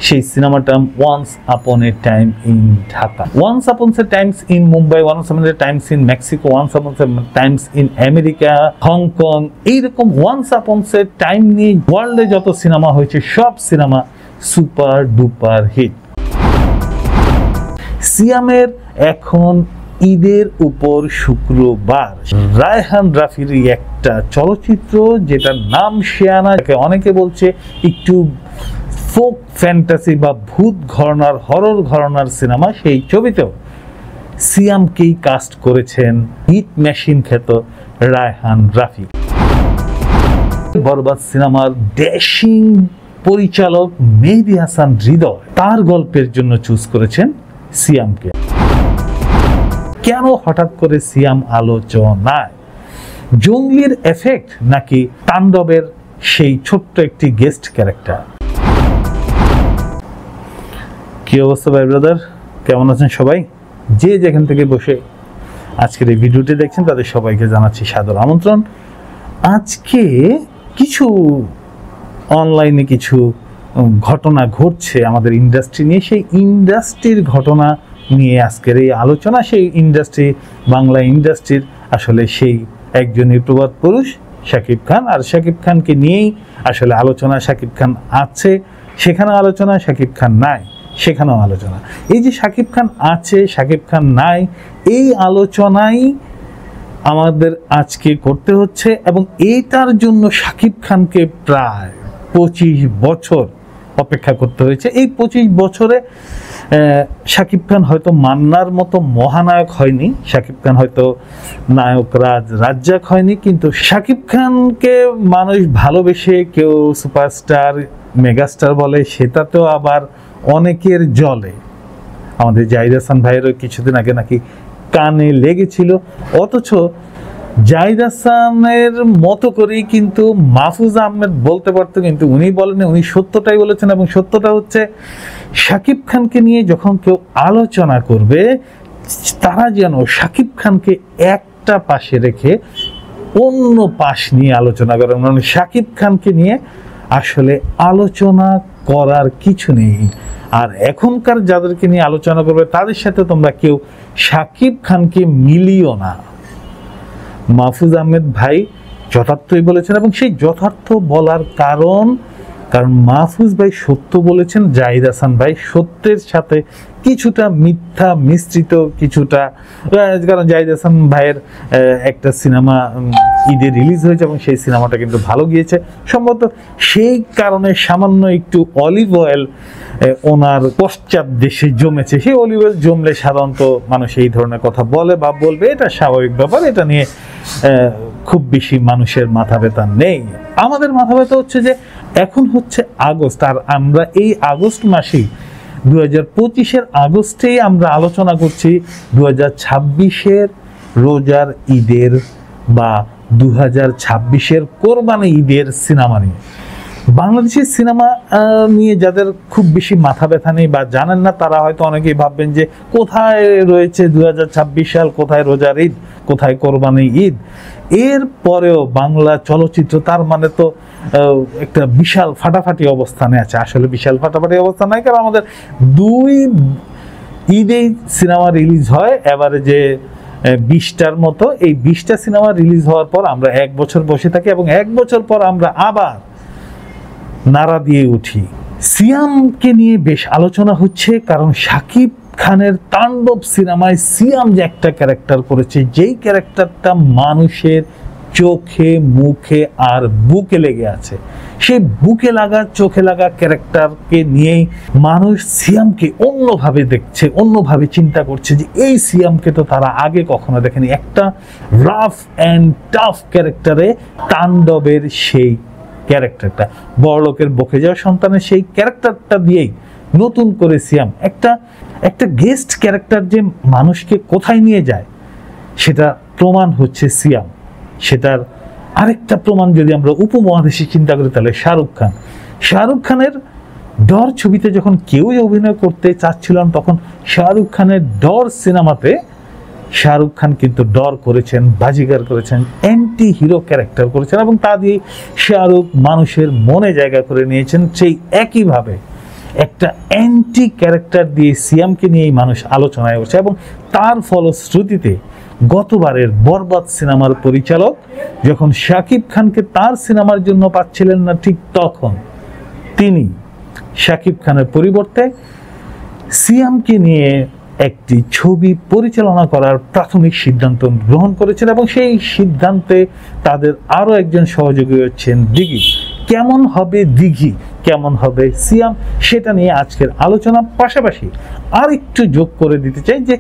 সেই সিনেমাটা once upon a time in Dhaka, once upon a times in Mumbai, once upon a times in Mexico, once upon a times in America, Hong Kong, এইরকম once upon a time নিয়ে ওয়ার্ল্ডে যত cinema হয়েছে সব cinema super duper hit. সিয়ামের এখন ঈদের উপর শুক্রবার রায়হান রাফির একটা চলচ্চিত্র যেটার নাম শিয়ানা, অনেকে বলছে একটু ফোক ফ্যান্টাসি বা ভূত ঘরানার হরর ঘরানার সিনেমা, সেই ছবিতেও সিয়ামকেই কাস্ট করেছেন হিট মেশিন খ্যাত রায়হান রাফি। বরবাদ সিনেমার ড্যাশিং পরিচালক মেহেদী হাসান হৃদয় তার গল্পের জন্য চুজ করেছেন সিয়ামকে। কেন হঠাৎ করে সিয়াম আলোচনায়? জঙ্গলির এফেক্ট নাকি তাণ্ডবের সেই ছোট্ট একটি গেস্ট ক্যারেক্টার? কি অবস্থা ভাই ব্রাদার, কেমন আছেন সবাই? যে যেখান থেকে বসে আজকের এই ভিডিওটি দেখছেন তাদের সবাইকে জানাচ্ছি সাদর আমন্ত্রণ। আজকে কিছু অনলাইনে কিছু ঘটনা ঘটছে আমাদের ইন্ডাস্ট্রি নিয়ে, সেই ইন্ডাস্ট্রির ঘটনা নিয়ে আজকের এই আলোচনা। সেই ইন্ডাস্ট্রি, বাংলা ইন্ডাস্ট্রির আসলে সেই একজনই প্রবাদ পুরুষ শাকিব খান, আর শাকিব খানকে নিয়েই আসলে আলোচনা। শাকিব খান আছে সেখানেও আলোচনা, শাকিব খান নাই সেখানেও আলোচনা। এই যে শাকিব খান আছে শাকিব খান নাই, এই আলোচনাই আমাদের আজকে করতে হচ্ছে, এবং এইটার জন্য শাকিব খানকে প্রায় 25 বছর অপেক্ষা করতে হয়েছে। এই 25 বছরে শাকিব খান হয়তো মান্নার মতো মহানায়ক হয়নি, শাকিব খান হয়তো নায়ক রাজ্জাক হয়নি, কিন্তু শাকিব খানকে মানুষ ভালোবেসে কেউ সুপারস্টার মেগাস্টার বলে, সেটাতেও আবার অনেকের জলে। আমাদের জাহিদ হাসান ভাইয়েরও কিছুদিন আগে নাকি কানে লেগেছিল, অথচ জাহিদ হাসানের মতো করেই কিন্তু মাহফুজ আহমেদ বলতে পারতো, কিন্তু উনি বলেন, উনি সত্যটাই বলেছেন। এবং সত্যটা হচ্ছে শাকিব খানকে নিয়ে যখন কেউ আলোচনা করবে তারা যেন শাকিব খানকে একটা পাশে রেখে অন্য পাশ নিয়ে আলোচনা করে, মানে শাকিব খানকে নিয়ে আসলে আলোচনা করার কিছু নেই। আর এখনকার যাদেরকে নিয়ে আলোচনা করবে তাদের সাথে তোমরা কেউ শাকিব খানকে মিলিও না। মাহফুজ আহমেদ ভাই যথার্থই বলেছেন, এবং সেই যথার্থ বলার কারণ মাহফুজ ভাই সত্য বলেছেন, জাহিদ হাসান ভাই সত্যের সাথে কিছুটা মিথ্যা মিশ্রিত কিছুটা, কারণ জাহিদ হাসান ভাইয়ের একটা সিনেমা ঈদে রিলিজ হয়েছে এবং সেই সিনেমাটা কিন্তু ভালো গিয়েছে সম্ভবত, সেই কারণে সামান্য একটু অলিভ অয়েল ওনার পশ্চাৎ দেশে জমেছে। সেই অলিভ অয়েল জমলে সাধারণত মানুষ এই ধরনের কথা বলে বা বলবে, এটা স্বাভাবিক ব্যাপার, এটা নিয়ে খুব বেশি মানুষের মাথা ব্যথা নেই। আমাদের মাথা ব্যথা হচ্ছে যে এখন হচ্ছে আগস্ট, আর আমরা এই আগস্ট মাসেই 2025-এর আগস্টেই আমরা আলোচনা করছি 2026-এর রোজার ঈদের বা 2026-এর কোরবানি ঈদের সিনেমা নিয়ে। বাংলাদেশের সিনেমা নিয়ে যাদের খুব বেশি মাথা ব্যথা নেই বা জানেন না, তারা হয়তো অনেকেই ভাববেন যে কোথায় রয়েছে 2026 সাল, কোথায় রোজার ঈদ, কোথায় কোরবানি ঈদ। এর পরেও বাংলা চলচ্চিত্র তার মানে তো একটা বিশাল ফাটাফাটি অবস্থানে আছে। আসলে বিশাল ফাটাফাটি অবস্থান নাই, কারণ আমাদের 2 ঈদেই সিনেমা রিলিজ হয়, এবারে যে 20টার মতো। এই 20টা সিনেমা রিলিজ হওয়ার পর আমরা 1 বছর বসে থাকি, এবং 1 বছর পর আমরা আবার নাড়া দিয়ে উঠি। সিয়ামকে নিয়ে বেশ আলোচনা হচ্ছে, কারণ শাকিব খানের তাণ্ডব সিনেমায় সিয়াম যে একটা ক্যারেক্টার করেছে, যেই ক্যারেক্টারটা মানুষের চোখে মুখে আর বুকে লেগে আছে, সেই বুকে লাগা চোখে লাগা ক্যারেক্টারকে নিয়েই মানুষ সিয়ামকে অন্যভাবে দেখছে, অন্যভাবে চিন্তা করছে যে এই সিয়ামকে তো তারা আগে কখনো দেখেনি। একটা রাফ অ্যান্ড টাফ ক্যারেক্টারে তাণ্ডবের সেই ক্যারেক্টারটা, বড়লোকের বকে যাওয়া সন্তানের সেই ক্যারেক্টারটা দিয়েই নতুন করে সিয়াম একটা গেস্ট ক্যারেক্টার যে মানুষকে কোথায় নিয়ে যায় সেটা প্রমাণ হচ্ছে সিয়াম। সেটার আরেকটা প্রমাণ যদি আমরা উপমহাদেশে চিন্তা করি, তাহলে শাহরুখ খানের ডর ছবিতে যখন কেউই অভিনয় করতে চাচ্ছিলেন, তখন শাহরুখ খানের ডর সিনেমাতে শাহরুখ খান কিন্তু ডর করেছেন, বাজিগার করেছেন, অ্যান্টি হিরো ক্যারেক্টার করেছেন, এবং তা দিয়ে শাহরুখ মানুষের মনে জায়গা করে নিয়েছেন। সেই একইভাবে একটা অ্যান্টি ক্যারেক্টার দিয়ে সিয়ামকে নিয়েই মানুষ আলোচনায় উঠছে, এবং তার ফলশ্রুতিতে গতবারের বরবাদ সিনেমার পরিচালক যখন শাকিব খানকে তার সিনেমার জন্য পাচ্ছিলেন না, ঠিক তখন তিনি শাকিব খানের পরিবর্তে সিয়ামকে নিয়ে একটি ছবি পরিচালনা করার প্রাথমিক সিদ্ধান্ত গ্রহণ করেছেন, এবং সেই সিদ্ধান্তে তাদের আরও একজন সহযোগী হচ্ছেন দিঘি। কেমন হবে দিঘি, কেমন হবে সিয়াম, সেটা নিয়ে আজকের আলোচনা। পাশাপাশি আর একটু যোগ করে দিতে চাই যে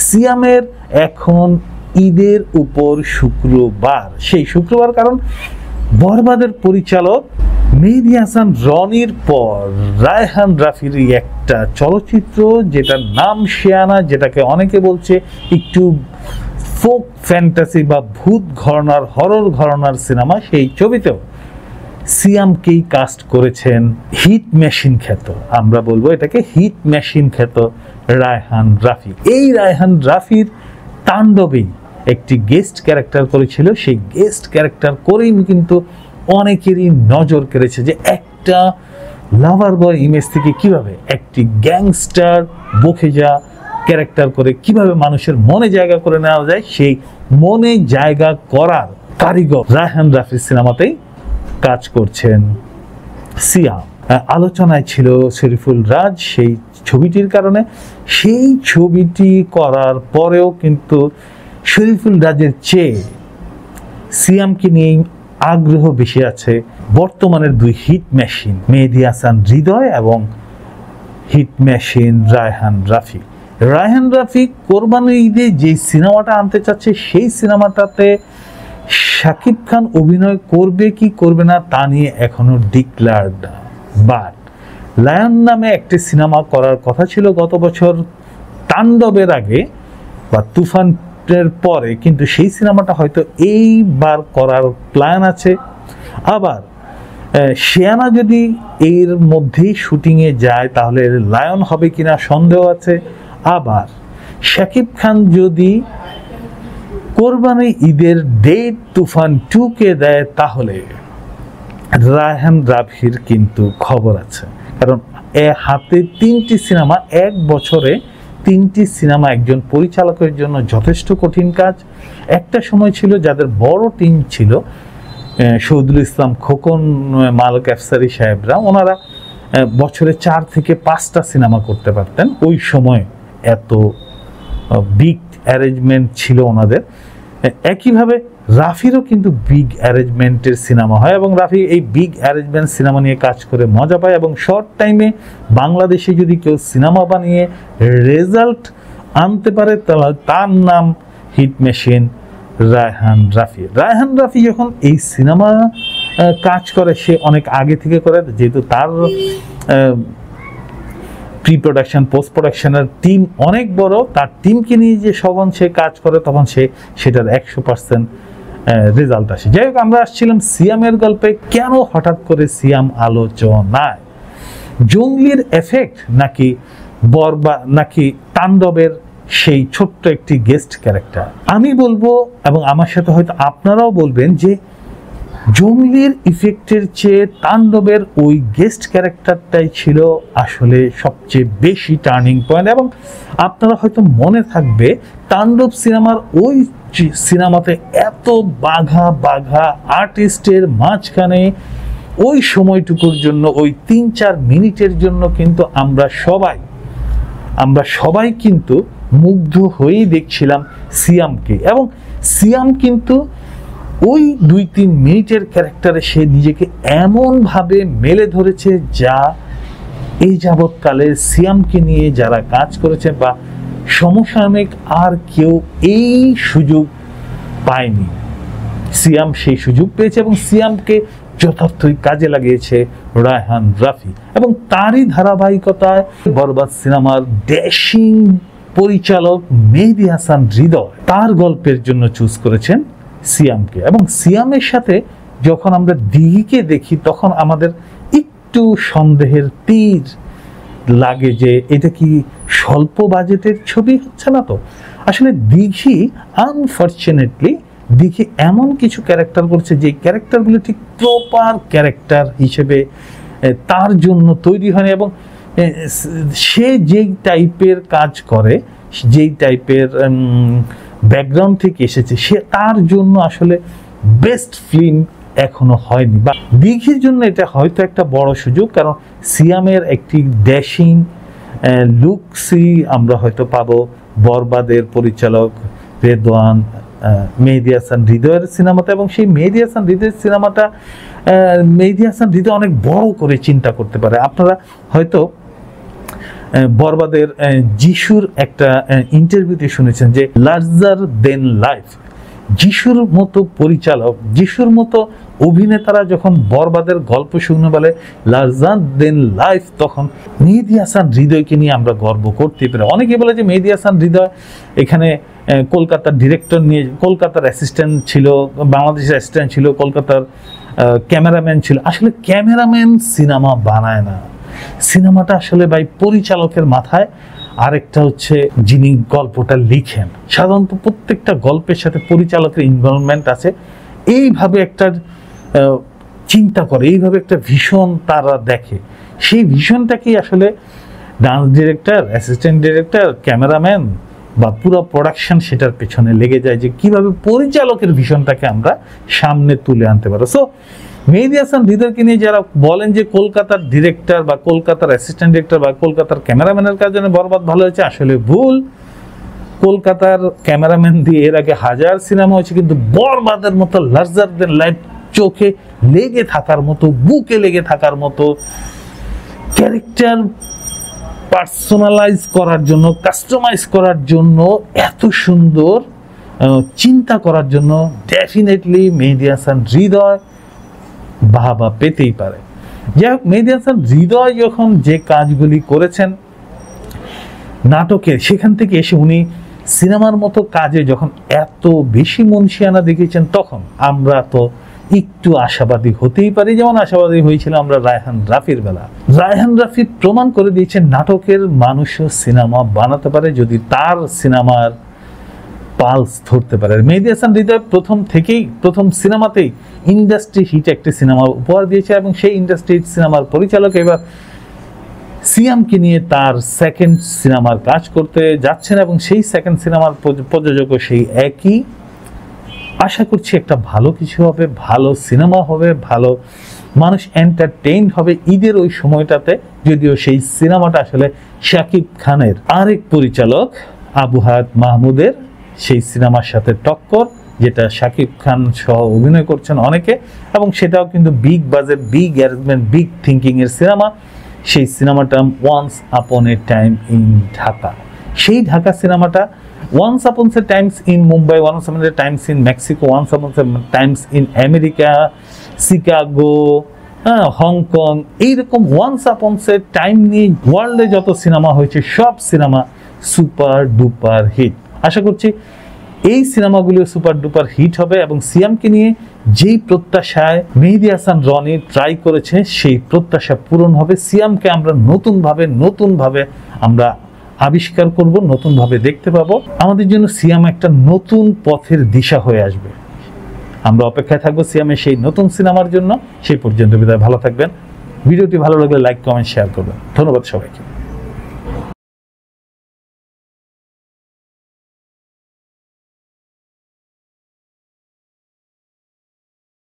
সিয়ামের এখন ঈদের উপর শুক্রবার, সেই শুক্রবার, কারণ বরবাদের পরিচালক মেহেদী হাসান রনির পর রায়হান রাফির একটা চলচ্চিত্র যেটার নাম শেয়ানা, যেটাকে অনেকে বলছে একটু ফোক ফ্যান্টাসি বা ভূত ঘরানার, হরর ঘরানার সিনেমা, সেই ছবিতেও সিয়ামকেই কাস্ট করেছেন হিট মেশিন খ্যাত, আমরা বলবো এটাকে হিট মেশিন খ্যাত রায়হান রাফি। এই রায়হান রাফির তাণ্ডবেই একটি গেস্ট ক্যারেক্টার করেছিল, সেই গেস্ট ক্যারেক্টার করেই কিন্তু অনেকেরই নজর কেড়েছে যে একটা লাভার বয় ইমেজ থেকে কিভাবে একটি গ্যাংস্টার বখেজা ক্যারেক্টার করে কিভাবে মানুষের মনে জায়গা করে নেওয়া যায়, সেই মনে জায়গা করার কারিগর রায়হান রাফির সিনেমাতেই কাজ করছেন সিয়াম। আলোচনায় ছিল শরীফুল রাজ সেই ছবিটির কারণে, সেই ছবিটি করার পরেও কিন্তু শরীফুল রাজের চেয়ে সিয়ামকে নিয়েই আগ্রহ বেশি আছে বর্তমানের দুই হিট মেশিন মেহেদী হাসান হৃদয় এবং হিট মেশিন রায়হান রাফি। রায়হান রাফি কোরবানির ঈদে যে সিনেমাটা আনতে চাচ্ছে, সেই সিনেমাটাতে শাকিব খান অভিনয় করবে কি করবে না তা নিয়ে এখনো ডিক্লার্ড না, বাট লায়ন নামে একটি সিনেমা করার কথা ছিল গত বছর তাণ্ডবের আগে বা তুফানের পরে, কিন্তু সেই সিনেমাটা হয়তো এইবার করার প্ল্যান আছে। আবার শেয়ানা যদি এর মধ্যেই শুটিংয়ে যায় তাহলে লায়ন হবে কিনা সন্দেহ আছে। আবার শাকিব খান যদি কোরবানি ঈদের ডেট তুফান 2-কে দেয় তাহলে রায়হান রাফির কিন্তু খবর আছে, কারণ হাতে 3টি সিনেমা, এক বছরে 3টি সিনেমা একজন পরিচালকের জন্য যথেষ্ট কঠিন কাজ। একটা সময় ছিল যাদের বড় টিম ছিল, শহীদুল ইসলাম খোকন, মালক আফসারি সাহেবরা, ওনারা বছরে 4 থেকে 5টা সিনেমা করতে পারতেন। ওই সময় এত বিগ অ্যারেঞ্জমেন্ট ছিল ওনাদের। একইভাবে রাফিরও কিন্তু বিগ অ্যারেঞ্জমেন্টের সিনেমা হয়, এবং রাফি এই বিগ অ্যারেঞ্জমেন্ট সিনেমা নিয়ে কাজ করে মজা পায়, এবং শর্ট টাইমে বাংলাদেশে যদি কেউ সিনেমা বানিয়ে রেজাল্ট আনতে পারে তাহলে তার নাম হিট মেশিন রায়হান রাফি। রায়হান রাফি যখন এই সিনেমা কাজ করে সে অনেক আগে থেকে করে, যেহেতু তার প্রি প্রোডাকশন পোস্ট প্রোডাকশনের টিম অনেক বড়, তার টিমকে নিয়ে যে যখন সে কাজ করে তখন সে সেটার 100% রেজাল্ট আসে। যাই হোক, আমরা আসছিলাম সিয়ামের গল্পে। কেন হঠাৎ করে সিয়াম আলোচনায়? জঙ্গলির এফেক্ট নাকি নাকি তাণ্ডবের সেই ছোট্ট একটি গেস্ট ক্যারেক্টার? আমি বলবো, এবং আমার সাথে হয়তো আপনারাও বলবেন, যে জঙ্গলির ইফেক্টের চেয়ে তাণ্ডবের ওই গেস্ট ক্যারেক্টারটাই ছিল আসলে সবচেয়ে বেশি টার্নিং পয়েন্ট। এবং আপনারা হয়তো মনে থাকবে তাণ্ডব সিনেমার ওই সিনেমাতে এত বাঘা বাঘা আর্টিস্টের মাঝখানে ওই সময়টুকুর জন্য, ওই 3-4 মিনিটের জন্য কিন্তু আমরা সবাই কিন্তু মুগ্ধ হয়েই দেখছিলাম সিয়ামকে। এবং সিয়াম কিন্তু ওই 2-3 মিনিটের ক্যারেক্টারে সে নিজেকে এমনভাবে মেলে ধরেছে যা এই যাবৎকালে সিয়ামকে নিয়ে যারা কাজ করেছে বা সমসাময়িক আর কেউ এই সুযোগ পায়নি। সিয়াম সেই সুযোগ পেয়েছে, এবং সিয়ামকে যথার্থই কাজে লাগিয়েছে রায়হান রাফি। এবং তারই ধারাবাহিকতায় বরবাদ সিনেমার ড্যাশিং পরিচালক মেহেদী হাসান হৃদয় তার গল্পের জন্য চুজ করেছেন সিয়ামকে। এবং সিয়ামের সাথে যখন আমরা দিঘিকে দেখি তখন আমাদের একটু সন্দেহের তীর লাগে যে এটা কি স্বল্প বাজেটের ছবি হচ্ছে না তো? আসলে দিঘি আনফরচুনেটলি দিঘি এমন কিছু ক্যারেক্টার করছে যে ক্যারেক্টারগুলো ঠিক প্রপার ক্যারেক্টার হিসেবে তার জন্য তৈরি হয়নি, এবং সে যেই টাইপের কাজ করে, যেই টাইপের ব্যাকগ্রাউন্ড থেকে এসেছে, সে তার জন্য আসলে বেস্ট ফিল্ম এখনো হয়নি। বা দিঘির জন্য এটা হয়তো একটা বড় সুযোগ, কারণ সিয়ামের একটি ড্যাশিং লুকসই আমরা হয়তো পাবো বরবাদের পরিচালক রেদওয়ান মেহেদী হাসান হৃদয়ের সিনেমাতে। এবং সেই মেহেদী হাসান হৃদয়ের সিনেমাটা মেহেদী হাসান হৃদয় অনেক বড় করে চিন্তা করতে পারে। আপনারা হয়তো বরবাদের যিশুর একটা ইন্টারভিউতে শুনেছেন যে লার্জার দেন লাইফ, যিশুর মতো পরিচালক, যিশুর মতো অভিনেতারা যখন বরবাদের গল্প শুনে বলে লার্জার দেন লাইফ, তখন মেহেদী হাসান হৃদয়কে নিয়ে আমরা গর্ব করতে পারি। অনেকে বলে যে মেহেদী হাসান হৃদয় এখানে কলকাতার ডিরেক্টর নিয়ে, কলকাতার অ্যাসিস্ট্যান্ট ছিল, বাংলাদেশের অ্যাসিস্ট্যান্ট ছিল, কলকাতার ক্যামেরাম্যান ছিল। আসলে ক্যামেরাম্যান সিনেমা বানায় না, সিনেমাটা আসলে ভাই পরিচালকের মাথায়, আরেকটা হচ্ছে যিনি গল্পটা লিখেন। সাধারণত প্রত্যেকটা গল্পের সাথে পরিচালকের ইনভলভমেন্ট আছে। এইভাবে একটা চিন্তা করে, এইভাবে একটা ভিশন তারা দেখে, সেই ভিশনটাকেই আসলে dance director, assistant director, cameraman বা পুরো প্রোডাকশন সেটার পেছনে লেগে যায় যে কিভাবে পরিচালকের ভিশনটাকে আমরা সামনে তুলে আনতে পারো। সো মেহেদী হাসান হৃদয়কে নিয়ে যারা বলেন যে কলকাতার ডিরেক্টর বা কলকাতার অ্যাসিস্ট্যান্ট ডিরেক্টর বা কলকাতার ক্যামেরাম্যানের কাজ জন্য বরবাদ ভালো হয়েছে, আসলে ভুল। কলকাতার ক্যামেরাম্যান দিয়ে এর আগে হাজার সিনেমা হয়েছে, কিন্তু বরবাদের মতো লার্জার দেন লাইফ, চোখে লেগে থাকার মতো, বুকে লেগে থাকার মতো, ক্যারেক্টার পার্সোনালাইজ করার জন্য, কাস্টমাইজ করার জন্য, এত সুন্দর চিন্তা করার জন্য ডেফিনেটলি মেহেদী হাসান হৃদয় বাহবা পেতেই পারে। যাই হোক, মেহেদী হাসান হৃদয় যখন যে কাজগুলি করেছেন নাটকের, সেখান থেকে এসে উনি সিনেমার মতো কাজে যখন এত বেশি মনসিয়ানা দেখিয়েছেন, তখন আমরা তো একটু আশাবাদী হতেই পারি। যেমন আশাবাদী হয়েছিল আমরা রায়হান রাফির বেলা। রায়হান রাফি প্রমাণ করে দিয়েছেন নাটকের মানুষও সিনেমা বানাতে পারে যদি তার সিনেমার পালস ধরতে পারে। মেহেদী হাসান হৃদয় প্রথম সিনেমাতেই ইন্ডাস্ট্রি হিট একটি সিনেমা উপহার দিয়েছে, এবং সেই ইন্ডাস্ট্রি হিট সিনেমার পরিচালক এবার সিয়ামকে নিয়ে তার সেকেন্ড সিনেমার কাজ করতে যাচ্ছেন, এবং সেই সেকেন্ড সিনেমার প্রযোজকও সেই একই। আশা করছি একটা ভালো কিছু হবে, ভালো সিনেমা হবে, ভালো মানুষ এন্টারটেইন হবে ঈদের ওই সময়টাতে। যদিও সেই সিনেমাটা আসলে শাকিব খানের আরেক পরিচালক আবু হায়াত মাহমুদের সেই সিনেমার সাথে টক্কর, যেটা শাকিব খান সহ অভিনয় করছেন অনেকে, এবং সেটাও কিন্তু big budget, big arrangement, big thinking এর সিনেমা। সেই সিনেমাটা once upon a time in Dhaka. সেই ঢাকা সিনেমাটা once upon a times in Mumbai, once upon a times in Mexico, once upon a times in America, Chicago, Hong Kong, এইরকম once upon a time নিয়ে ওয়ার্ল্ডে যত cinema হয়েছে সব সিনেমা সুপার ডুপার হিট। আশা করছি এই সিনেমাগুলো সুপার ডুপার হিট হবে, এবং সিয়ামকে নিয়ে যেই প্রত্যাশায় মেহেদী হাসান রনি ট্রাই করেছে সেই প্রত্যাশা পূরণ হবে। সিয়ামকে আমরা নতুনভাবে আমরা আবিষ্কার করব, নতুনভাবে দেখতে পাবো। আমাদের জন্য সিয়াম একটা নতুন পথের দিশা হয়ে আসবে। আমরা অপেক্ষায় থাকবো সিয়ামের সেই নতুন সিনেমার জন্য। সেই পর্যন্ত বিদায়, ভালো থাকবেন। ভিডিওটি ভালো লাগলে লাইক, কমেন্ট, শেয়ার করবেন। ধন্যবাদ সবাইকে।